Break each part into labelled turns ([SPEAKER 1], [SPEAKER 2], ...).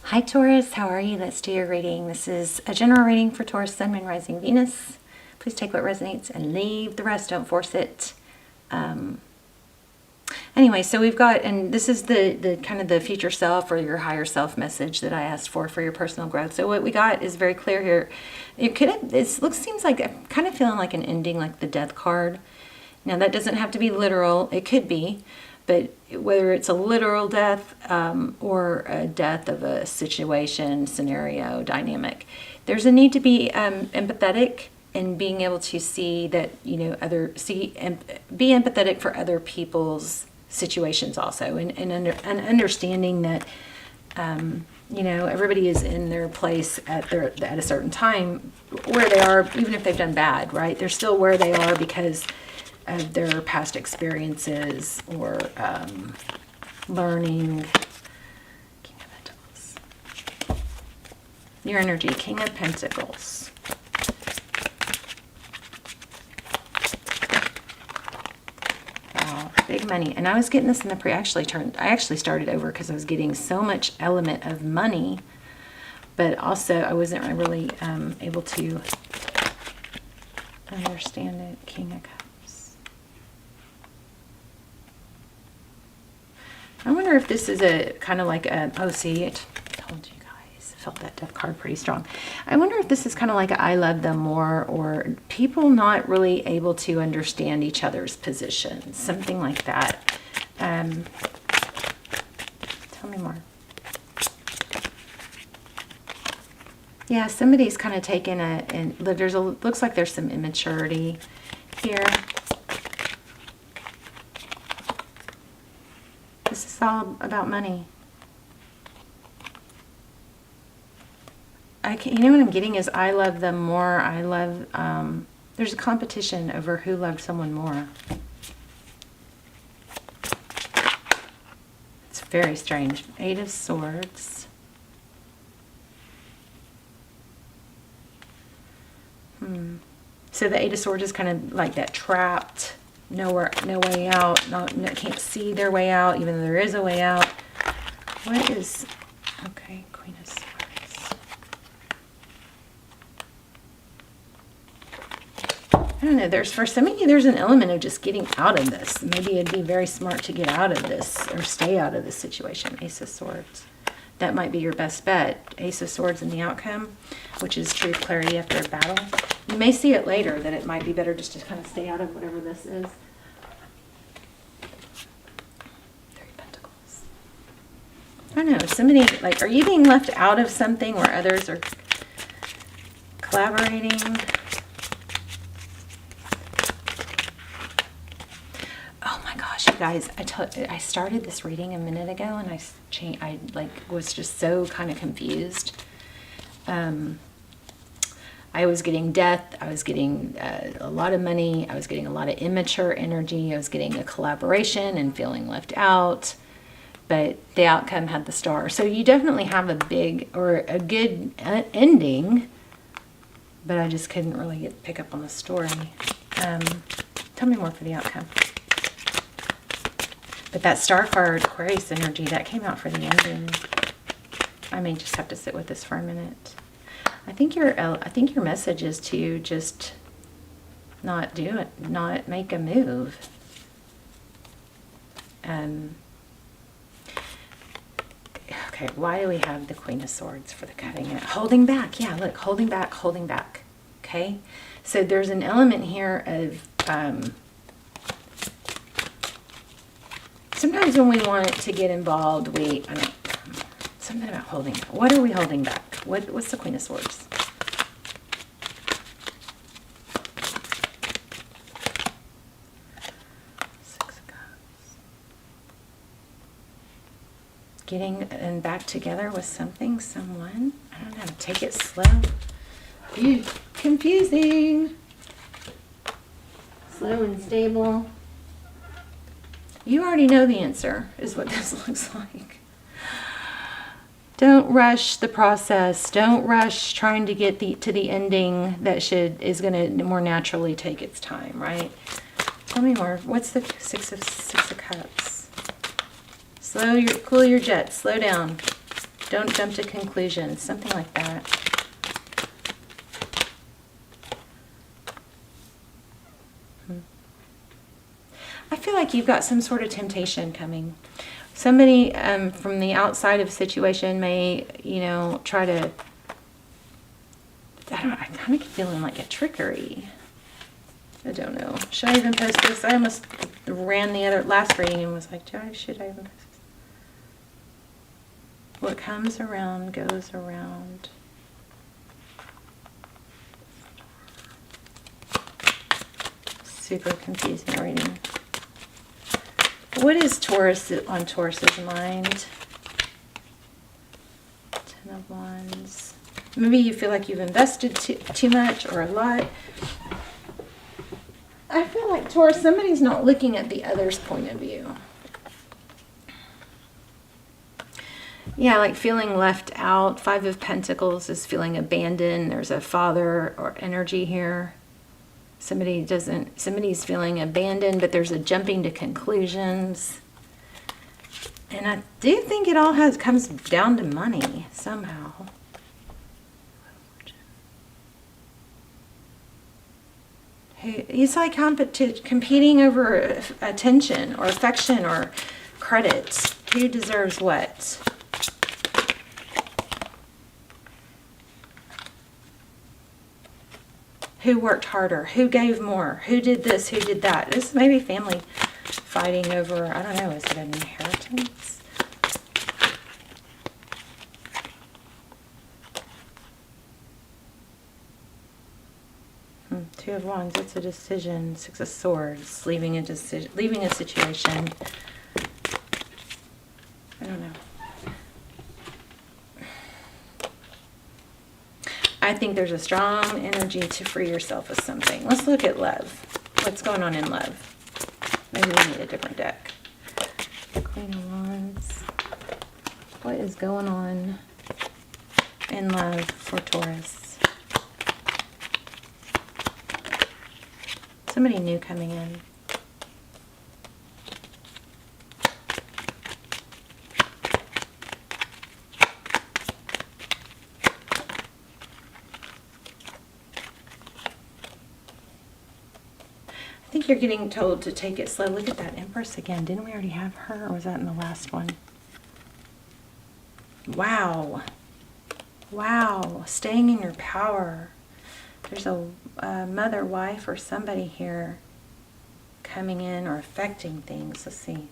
[SPEAKER 1] Hi Taurus, how are you? Let's do your reading. This is a general reading for Taurus, Sun, Moon, Rising, Venus. Please take what resonates and leave the rest. Don't force it. Anyway, so we've got, and this is the kind of the future self or your higher self message that I asked for your personal growth. So what we got is very clear here. Seems like I'm kind of feeling like an ending, like the Death card. Now that doesn't have to be literal. It could be. But whether it's a literal death or a death of a situation, scenario, dynamic, there's a need to be empathetic and being able to see that, be empathetic for other people's situations also, and understanding that, everybody is in their place at a certain time where they are, even if they've done bad, right? They're still where they are because of their past experiences or learning. King of Pentacles. Your energy, King of Pentacles. Wow, big money. And I was getting this in the I actually started over because I was getting so much element of money, but also I wasn't really able to understand it. King of Cups. I wonder if this is a kind of like a, oh, see, I told you guys, I felt that Death card pretty strong. I wonder if this is kind of like a I love them more, or people not really able to understand each other's positions, something like that. Tell me more. Yeah, somebody's kind of taken looks like there's some immaturity here. This is all about money. What I'm getting is I love them more. There's a competition over who loved someone more. It's very strange. Eight of Swords. So the Eight of Swords is kind of like that trapped, no way out, can't see their way out, even though there is a way out. What is, okay, Queen of Swords. I don't know, for some of you, there's an element of just getting out of this. Maybe it'd be very smart to get out of this or stay out of this situation. Ace of Swords. That might be your best bet. Ace of Swords in the outcome, which is truth, clarity after a battle. You may see it later that it might be better just to kind of stay out of whatever this is. Three Pentacles. I don't know. Somebody, like, are you being left out of something where others are collaborating? Oh my gosh, you guys! I started this reading a minute ago, and I was just so kind of confused. I was getting death, I was getting a lot of money, I was getting a lot of immature energy, I was getting a collaboration and feeling left out, but the outcome had the Star. So you definitely have a good ending, but I just couldn't really pick up on the story. Tell me more for the outcome. But that Star card, Aquarius energy, that came out for the ending. I may just have to sit with this for a minute. I think your message is to just not do it, not make a move. Okay, why do we have the Queen of Swords for the cutting it? Holding back, yeah, look, holding back. Okay, so there's an element here of sometimes when we want to get involved, something about holding back. What are we holding back? What's the Queen of Swords? Six of Cups. Getting back together with someone. I don't know. Take it slow. Confusing. Slow and stable. You already know the answer, is what this looks like. Don't rush the process. Don't rush trying to get to the ending that is going to more naturally take its time, right? Tell me more. What's the Six of Cups? Cool your jets. Slow down. Don't jump to conclusions. Something like that. I feel like you've got some sort of temptation coming. Somebody from the outside of the situation may, you know, try to, I'm kind of feeling like a trickery. I don't know. Should I even post this? I almost ran the last reading and was like, should I even post this? What comes around goes around. Super confusing reading. What is Taurus on Taurus's mind? 10 of Wands. Maybe you feel like you've invested too much or a lot. I feel like Taurus, somebody's not looking at the other's point of view. Yeah, like feeling left out. 5 of Pentacles is feeling abandoned. There's a father or energy here. Somebody's feeling abandoned, but there's a jumping to conclusions. And I do think it all comes down to money somehow. He's like competing over attention or affection or credit. Who deserves what? Who worked harder? Who gave more? Who did this? Who did that? This may be family fighting over, I don't know, is it an inheritance? Two of Wands, it's a decision. 6 of Swords, leaving a situation. I don't know. I think there's a strong energy to free yourself of something. Let's look at love. What's going on in love? Maybe we need a different deck. Queen of Wands. What is going on in love for Taurus? Somebody new coming in. I think you're getting told to take it slow. Look at that Empress again. Didn't we already have her, or was that in the last one? Wow. Wow. Staying in your power. There's a mother, wife, or somebody here coming in or affecting things. Let's see.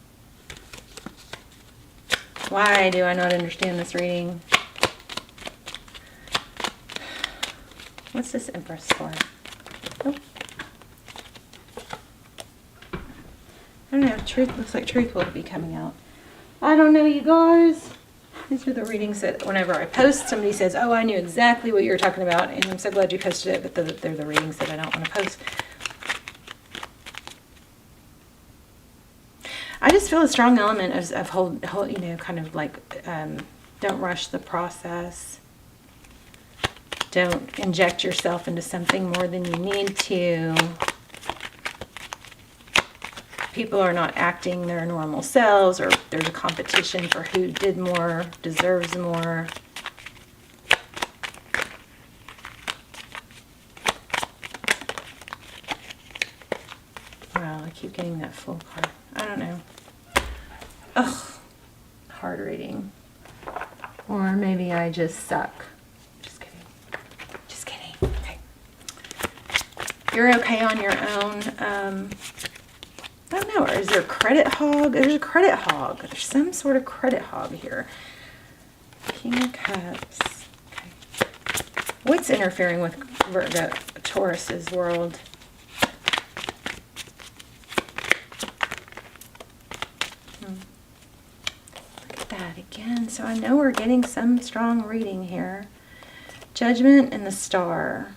[SPEAKER 1] Why do I not understand this reading? What's this Empress for? Oh. I don't know, truth looks like truth will be coming out. I don't know, you guys. These are the readings that whenever I post, somebody says, oh, I knew exactly what you were talking about, and I'm so glad you posted it, but they're the readings that I don't want to post. I just feel a strong element of hold, you know, kind of like, don't rush the process. Don't inject yourself into something more than you need to. People are not acting their normal selves, or there's a competition for who did more, deserves more. Wow, I keep getting that full card. I don't know. Ugh, hard reading. Or maybe I just suck. Just kidding. Just kidding. Okay. You're okay on your own. I don't know, or is there a credit hog? There's a credit hog. There's some sort of credit hog here. King of Cups. Okay. What's interfering with Virgo, Taurus's world? Look at that again. So I know we're getting some strong reading here. Judgment and the Star.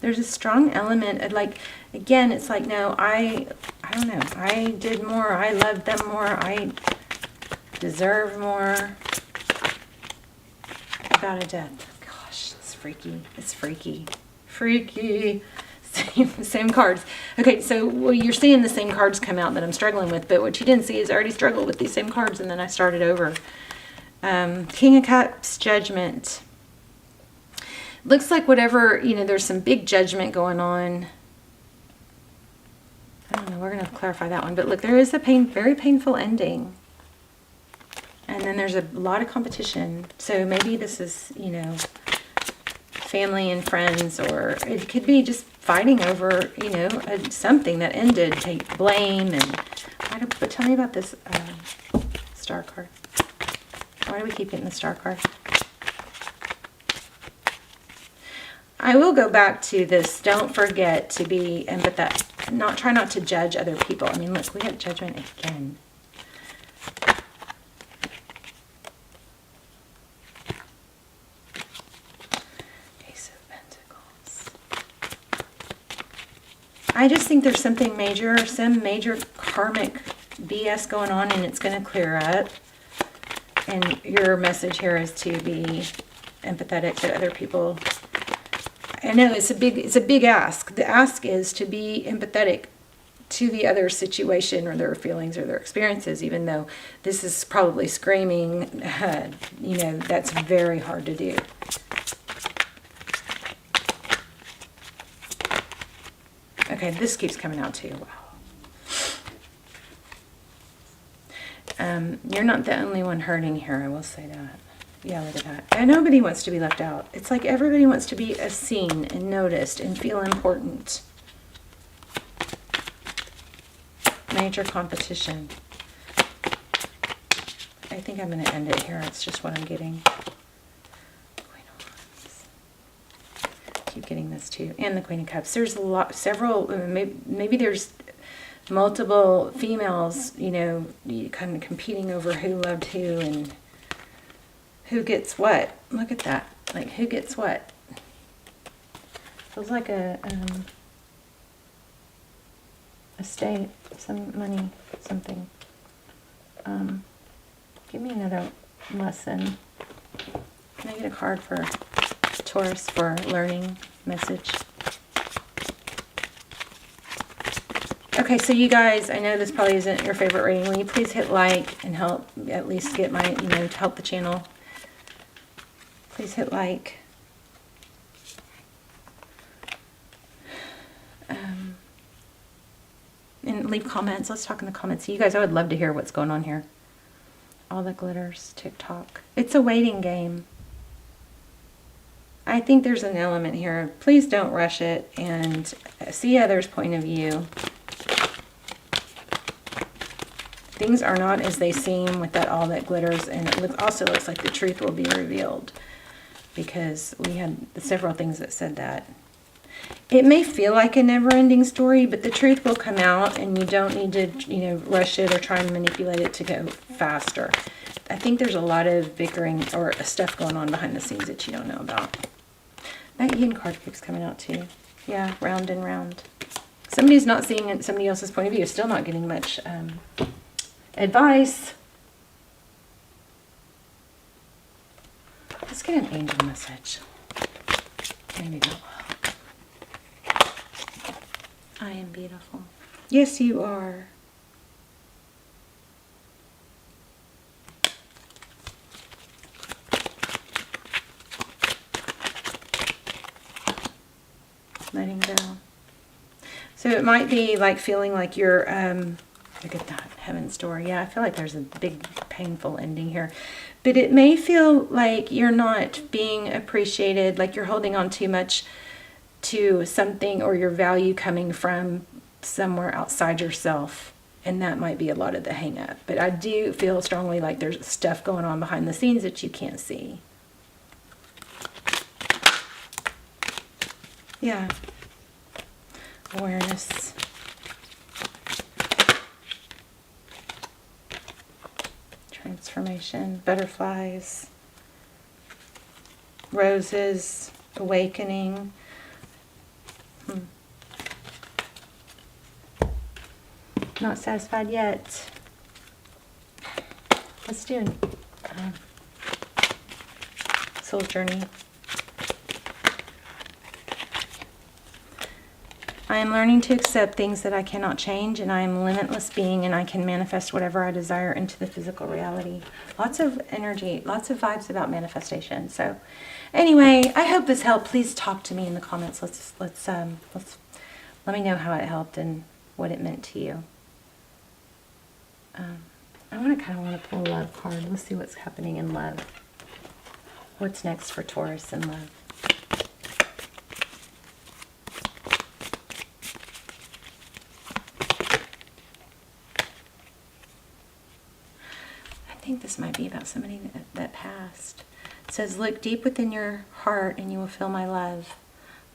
[SPEAKER 1] There's a strong element of, like, again, it's like, no, I don't know. I did more. I loved them more. I deserve more. About a death. Gosh, it's freaky. It's freaky. Freaky. Same cards. Okay, so well, you're seeing the same cards come out that I'm struggling with, but what you didn't see is I already struggled with these same cards, and then I started over. King of Cups, Judgment. Looks like whatever, there's some big judgment going on. I don't know, we're going to clarify that one. But look, there is a very painful ending. And then there's a lot of competition. So maybe this is, family and friends, or it could be just fighting over, something that ended. Take blame and... But tell me about this star card. Why do we keep getting the star card? I will go back to this. Don't forget to be empathetic. Try not to judge other people. I mean, look, we have judgment again. Ace of Pentacles. I just think there's something major, some major karmic BS going on, and it's going to clear up. And your message here is to be empathetic to other people. I know it's a big ask. The ask is to be empathetic to the other situation or their feelings or their experiences, even though this is probably screaming, that's very hard to do. Okay, this keeps coming out too. Wow. You're not the only one hurting here, I will say that. Yeah, look at that. And nobody wants to be left out. It's like everybody wants to be seen and noticed and feel important. Major competition. I think I'm going to end it here. It's just what I'm getting. Queen of Wands. Keep getting this too. And the Queen of Cups. There's maybe there's multiple females, kind of competing over who loved who and who gets what. Look at that. Like, who gets what? Feels like a estate, some money, something. Give me another lesson. Can I get a card for Taurus for learning message? Okay, so you guys, I know this probably isn't your favorite reading. Will you please hit like and help at least get my, to help the channel? Please hit like. And leave comments. Let's talk in the comments. You guys, I would love to hear what's going on here. All the glitters, TikTok. It's a waiting game. I think there's an element here. Please don't rush it and see others' point of view. Things are not as they seem with all that glitters, and it also looks like the truth will be revealed, because we had several things that said that. It may feel like a never-ending story, but the truth will come out, and you don't need to, rush it or try and manipulate it to go faster. I think there's a lot of bickering or stuff going on behind the scenes that you don't know about. That yin card keeps coming out too. Yeah, round and round. Somebody's not seeing it, somebody else's point of view. Still not getting much advice. Let's get an angel message. Maybe not. I am beautiful. Yes, you are. Letting go. So it might be like feeling like you're, look at that, Heaven's Door. Yeah, I feel like there's a big painful ending here. But it may feel like you're not being appreciated, like you're holding on too much to something, or your value coming from somewhere outside yourself. And that might be a lot of the hang up. But I do feel strongly like there's stuff going on behind the scenes that you can't see. Yeah. Awareness. Transformation. Butterflies. Roses. Awakening. Not satisfied yet. Let's do a soul journey. I am learning to accept things that I cannot change, and I am a limitless being, and I can manifest whatever I desire into the physical reality. Lots of energy, lots of vibes about manifestation. So anyway, I hope this helped. Please talk to me in the comments. Let's let me know how it helped and what it meant to you. I kind of want to pull a love card. Let's see what's happening in love. What's next for Taurus in love? I think this might be about somebody that passed. It says, look deep within your heart and you will feel my love.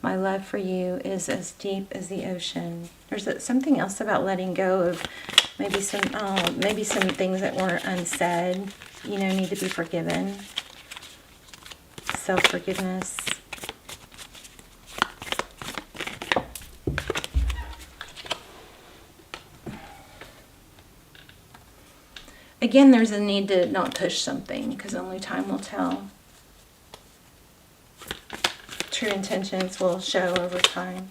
[SPEAKER 1] My love for you is as deep as the ocean. There's something else about letting go of maybe some things that weren't unsaid, you know, need to be forgiven. Self-forgiveness. Again, there's a need to not push something because only time will tell. True intentions will show over time.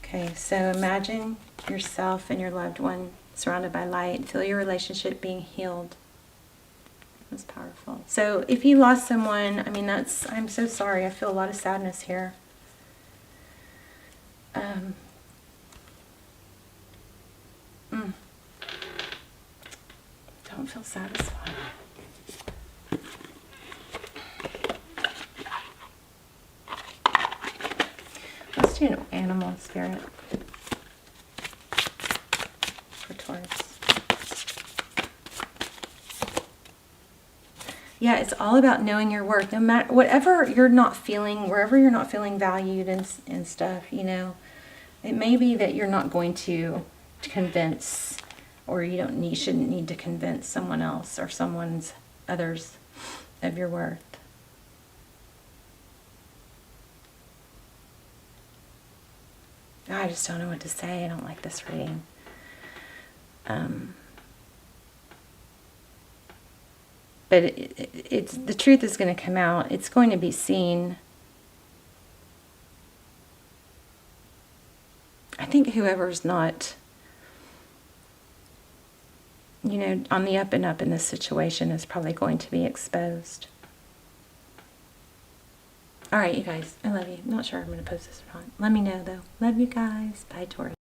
[SPEAKER 1] Okay, so imagine yourself and your loved one surrounded by light. Feel your relationship being healed. That's powerful. So if you lost someone, I mean, I'm so sorry. I feel a lot of sadness here. Don't feel satisfied. Let's do an animal spirit for Taurus. Yeah, it's all about knowing your worth. No matter whatever you're not feeling, wherever you're not feeling valued and stuff, you know, it may be that you're not going to convince, or you shouldn't need to convince someone else or others of your worth. I just don't know what to say. I don't like this reading. But it's the truth is going to come out. It's going to be seen. I think whoever's not, you know, on the up and up in this situation is probably going to be exposed. All right, you guys. I love you. I'm not sure I'm going to post this or not. Let me know, though. Love you guys. Bye, Taurus.